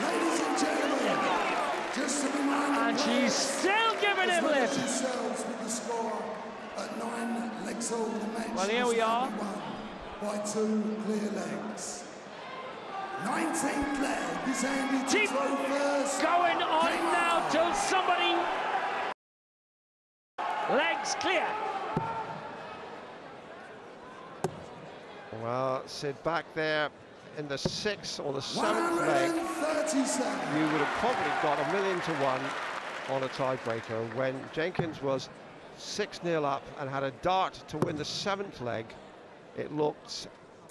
Ladies and gentlemen, just a reminder. And she's still giving him lift. With the score at 9 legs old. The match well, here we are. By 2 clear legs. 19th leg is Andy to throw first. Going on now till somebody. Legs clear. Well, Sid, back there in the 6th or the 7th leg, you would have probably got 1,000,000 to 1 on a tiebreaker. When Jenkins was 6-0 up and had a dart to win the 7th leg, it looked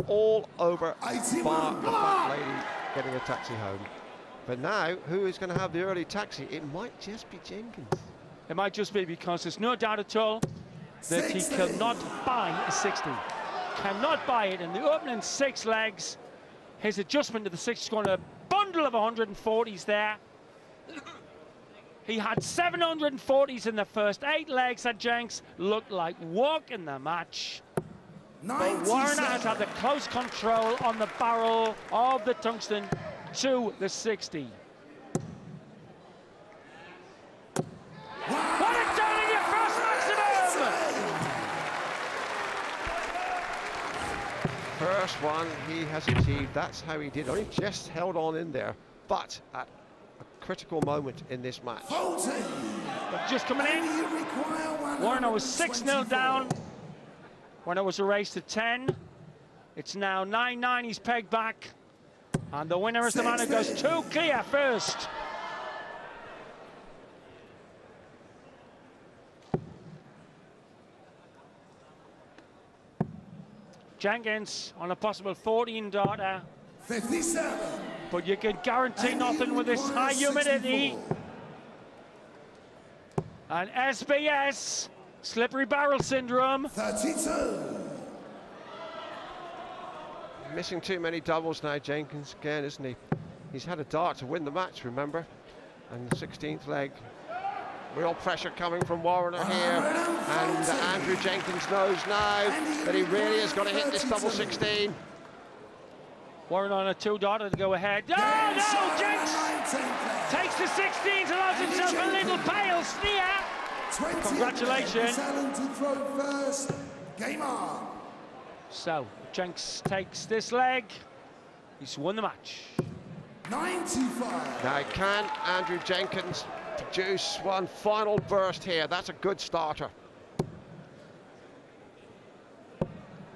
all over bar the fat lady getting a taxi home. But now, who is going to have the early taxi? It might just be Jenkins. It might just be because there's no doubt at all that he cannot buy a 60. Cannot buy it in the opening 6 legs. His adjustment to the 6 is going to a bundle of 140s there. He had 740s in the first 8 legs at Jenks. Looked like walking the match. But Warriner has had the close control on the barrel of the tungsten to the 60. What a turn in your first maximum! First one he has achieved. That's how he did. Only just held on in there, but at a critical moment in this match. Just coming in. Warriner was 6-0 down when it was a race to 10. It's now 9-9. He's pegged back, and the winner is the man who goes 2 clear first. Jenkins on a possible 14 darter. 57. But you can guarantee nothing with this high humidity. And SBS, slippery barrel syndrome. 32. Missing too many doubles now, Jenkins, again, isn't he? He's had a dart to win the match, remember? And the 16th leg. Real pressure coming from Warriner here, and Andrew Jenkins knows now that he really has got to hit this double 16. Warriner on a 2 darter to go ahead. Oh no, Jenks takes the 16s, allows himself a little pale sneer. Congratulations. Game on. So Jenks takes this leg. He's won the match. 95. Now can Andrew Jenkins produce one final burst here? That's a good starter.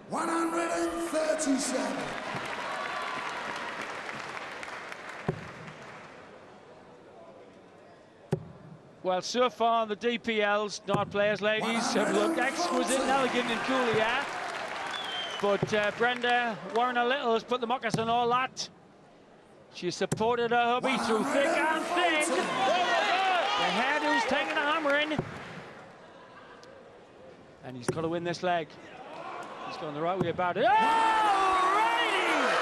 137. Well, so far the DPL's dart players, ladies, have looked exquisite and elegant and cool here. But Brenda Warriner-Little has put the mockers on all that. She supported her hubby through thick and thin. The hairdo's taking a hammering. And he's got to win this leg. He's going the right way about it. Oh, righty!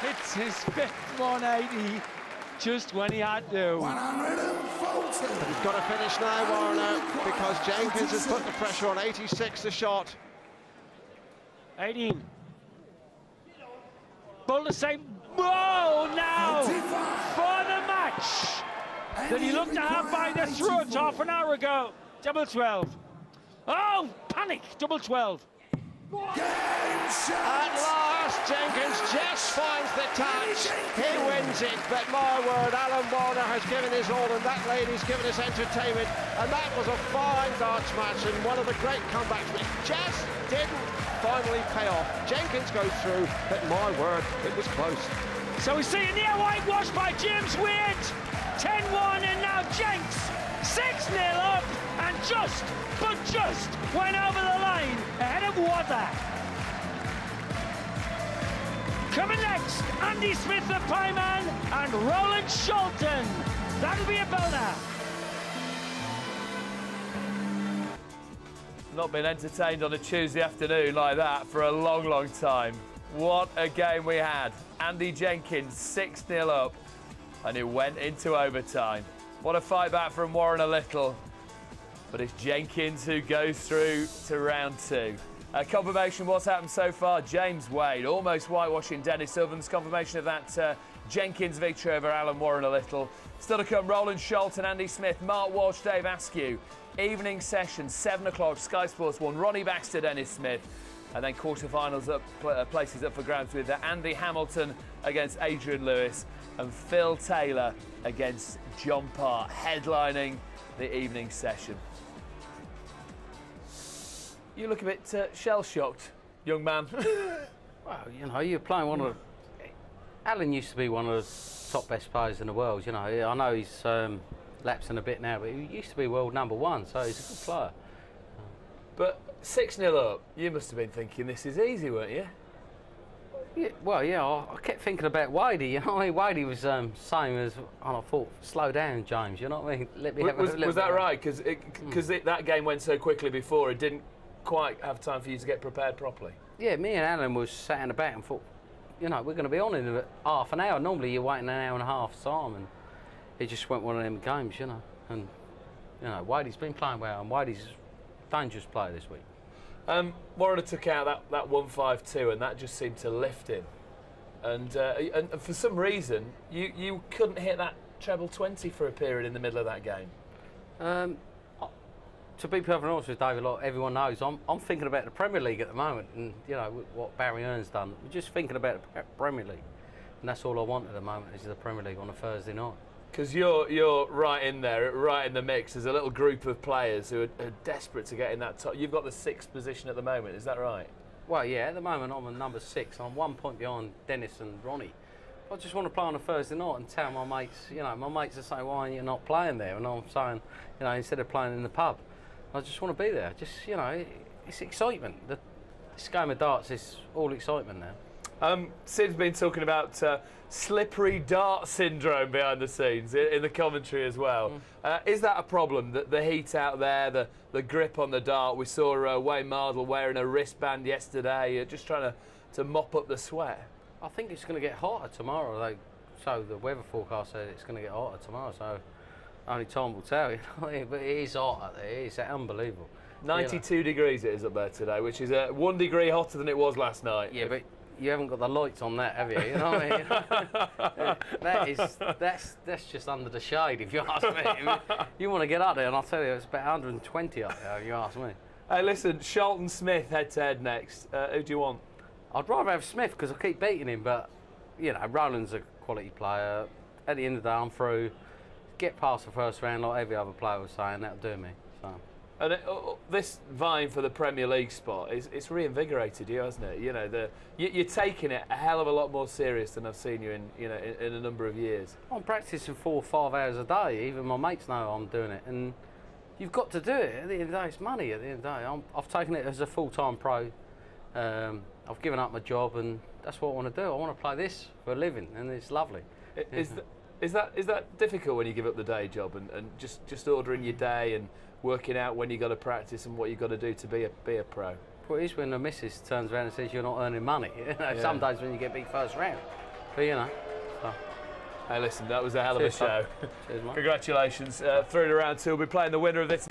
It's his 5th 180, just when he had to. 140. But he's got to finish now, Warriner, because Jenkins has put the pressure on. 86 the shot. 18. Bull the same. Whoa, now for the match that he looked to have by the throat half an hour ago. Double 12. Oh, panic. Double 12. At last, Jenkins just finds the touch. He wins it, but my word, Alan Warriner has given his all, and that lady's given us entertainment. And that was a fine darts match and one of the great comebacks, which just didn't finally pay off. Jenkins goes through, but my word, it was close. So we see a near whitewash by James Weird. 10-1, and now Jenks 6-0 up, and just went over the line ahead of Water. Coming next, Andy Smith the Pieman and Roland Sholton. That'll be a boner. Not been entertained on a Tuesday afternoon like that for a long, long time. What a game we had. Andy Jenkins 6-0 up, and it went into overtime. What a fight back from Warriner-Little. But it's Jenkins who goes through to round 2. Confirmation what's happened so far. James Wade almost whitewashing Dennis Ovens. Confirmation of that Jenkins victory over Alan Warriner-Little. Still to come, Roland Schultz and Andy Smith, Mark Walsh, Dave Askew. Evening session, 7 o'clock, Sky Sports 1, Ronnie Baxter, Dennis Smith. And then quarterfinals places up for grabs with Andy Hamilton against Adrian Lewis and Phil Taylor against John Parr, headlining the evening session. You look a bit shell-shocked, young man. Well, you know, you're playing one of... Alan used to be one of the top best players in the world, you know. I know he's lapsing a bit now, but he used to be world #1, so he's a good player. But 6-0 up, you must have been thinking this is easy, weren't you? Yeah, well, yeah, I kept thinking about Wadey, you know. I mean, Wadey was same as, and I thought, slow down, James, you know what I mean? Let me have was that right? Because that game went so quickly before, it didn't quite have time for you to get prepared properly. Yeah, me and Alan was sat in the back and thought, you know, we're going to be on in about half an hour. Normally you're waiting an hour and a half time, and it just went one of them games, you know. And, you know, Wadey's been playing well, and Wadey's a dangerous player this week. Warriner took out that 1-5-2, and that just seemed to lift him. And for some reason, you couldn't hit that treble 20 for a period in the middle of that game. To be perfectly honest with David, like everyone knows, I'm thinking about the Premier League at the moment, and you know what Barry Earn's done. We're just thinking about the Premier League, and that's all I want at the moment is the Premier League on a Thursday night. Because you're right in there, right in the mix. There's a little group of players who are desperate to get in that top. You've got the 6th position at the moment, is that right? Well, yeah, at the moment I'm on number 6. I'm 1 point behind Dennis and Ronnie. I just want to play on a Thursday night and tell my mates, you know, my mates are saying, why are you not playing there? And I'm saying, you know, instead of playing in the pub, I just want to be there. Just, you know, it's excitement. This game of darts is all excitement now. Sid's been talking about slippery dart syndrome behind the scenes in the commentary as well. Is that a problem? The heat out there, the grip on the dart? We saw Wayne Mardle wearing a wristband yesterday, just trying to mop up the sweat. I think it's going to get hotter tomorrow. So the weather forecast said it's going to get hotter tomorrow. So only time will tell, you know. But it is hot out there. It's unbelievable. 92 degrees it is up there today, which is 1 degree hotter than it was last night. Yeah, but you haven't got the lights on that, have you? You know what I mean? That's just under the shade, if you ask me. I mean, you want to get up there, and I'll tell you, it's about 120 up there, if you ask me. Hey, listen, Charlton Smith head-to-head next. Who do you want? I'd rather have Smith because I keep beating him, but you know, Roland's a quality player. At the end of the day, I'm through. Get past the first round like every other player was saying, that'll do me. So. And this vying for the Premier League spot, it's reinvigorated you, hasn't it? You know, you're taking it a hell of a lot more serious than I've seen you in a number of years. I'm practising 4 or 5 hours a day. Even my mates know I'm doing it, and you've got to do it. At the end of the day, it's money. At the end of the day, I've taken it as a full-time pro. I've given up my job, and that's what I want to do. I want to play this for a living, and it's lovely. Is that difficult when you give up the day job and just ordering your day and working out when you got to practice and what you got to do to be a pro? Well, it is when the missus turns around and says you're not earning money. You know, yeah. Some days when you get beat first round, but you know. So. Hey, listen, that was a hell of a show. Cheers, mate. Congratulations, through to round 2. We'll be playing the winner of this.